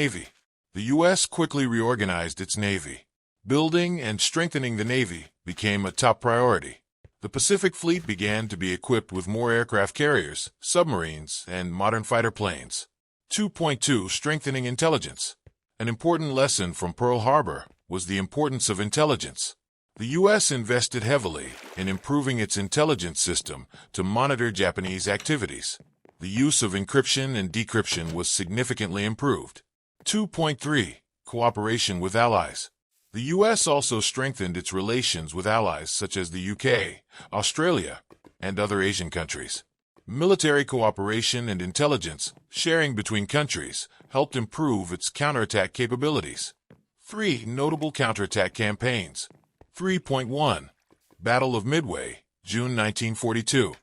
Navy. The U.S. quickly reorganized its Navy. Building and strengthening the Navy became a top priority. The Pacific Fleet began to be equipped with more aircraft carriers, submarines, and modern fighter planes. 2.2 Strengthening intelligence. An important lesson from Pearl Harbor was the importance of intelligence. The U.S. invested heavily in improving its intelligence system to monitor Japanese activities. The use of encryption and decryption was significantly improved. 2.3 Cooperation with allies. The U.S. also strengthened its relations with allies such as the UK, Australia, and other Asian countries. Military cooperation and intelligence sharing between countries helped improve its counterattack capabilities. 3 Notable counterattack campaigns. 3.1 Battle of Midway, June 1942.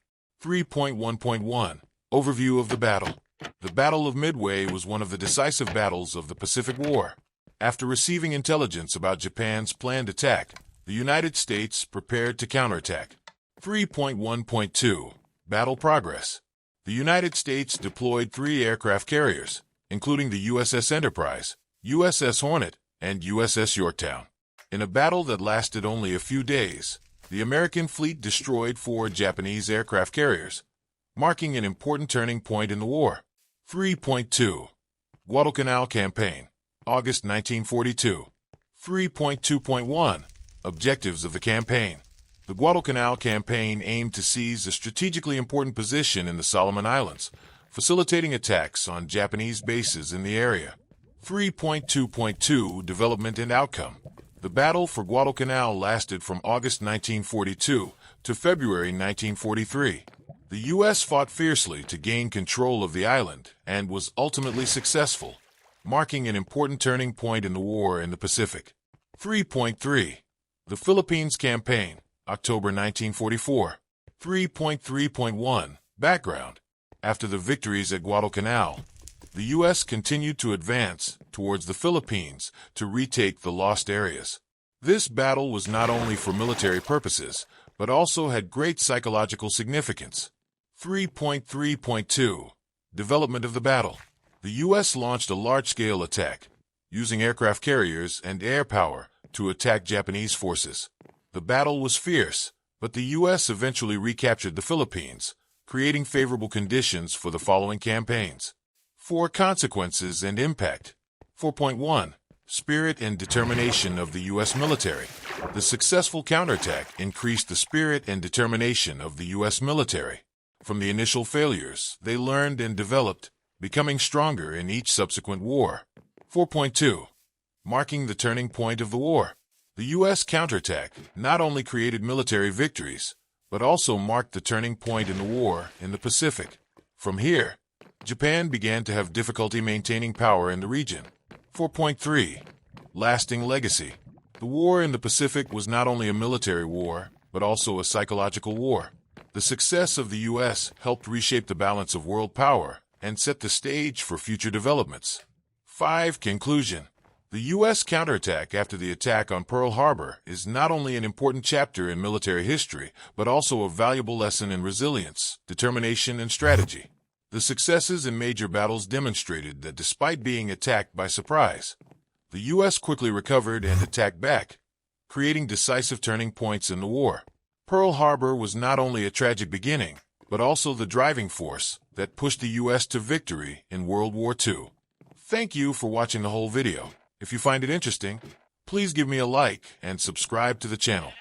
3.1.1 Overview of the battle. The Battle of Midway was one of the decisive battles of the Pacific War. After receiving intelligence about Japan's planned attack, the United States prepared to counterattack. 3.1.2 Battle Progress. The United States deployed 3 aircraft carriers, including the USS Enterprise, USS Hornet, and USS Yorktown. In a battle that lasted only a few days, the American fleet destroyed 4 Japanese aircraft carriers, marking an important turning point in the war. 3.2 Guadalcanal Campaign, August 1942. 3.2.1 Objectives of the campaign. The Guadalcanal campaign aimed to seize a strategically important position in the Solomon Islands, facilitating attacks on Japanese bases in the area. 3.2.2 Development and Outcome. The battle for Guadalcanal lasted from August 1942 to February 1943. The U.S. fought fiercely to gain control of the island and was ultimately successful, marking an important turning point in the war in the Pacific. 3.3 The Philippines Campaign, October 1944. 3.3.1 Background. After the victories at Guadalcanal, the U.S. continued to advance towards the Philippines to retake the lost areas. This battle was not only for military purposes, but also had great psychological significance. 3.3.2 Development of the battle. The U.S. launched a large-scale attack, using aircraft carriers and air power to attack Japanese forces. The battle was fierce, but the U.S. eventually recaptured the Philippines, creating favorable conditions for the following campaigns. 4 Consequences and Impact. 4.1 Spirit and determination of the U.S. military. The successful counterattack increased the spirit and determination of the U.S. military. From the initial failures, they learned and developed, becoming stronger in each subsequent war. 4.2 Marking the turning point of the war. The U.S. counterattack not only created military victories, but also marked the turning point in the war in the Pacific. From here, Japan began to have difficulty maintaining power in the region. 4.3 Lasting legacy. The war in the Pacific was not only a military war, but also a psychological war. The success of the U.S. helped reshape the balance of world power and set the stage for future developments. 5 Conclusion. The U.S. counterattack after the attack on Pearl Harbor is not only an important chapter in military history, but also a valuable lesson in resilience, determination, and strategy. The successes in major battles demonstrated that despite being attacked by surprise, the U.S. quickly recovered and attacked back, creating decisive turning points in the war. Pearl Harbor was not only a tragic beginning, but also the driving force that pushed the U.S. to victory in World War II. Thank you for watching the whole video. If you find it interesting, please give me a like and subscribe to the channel.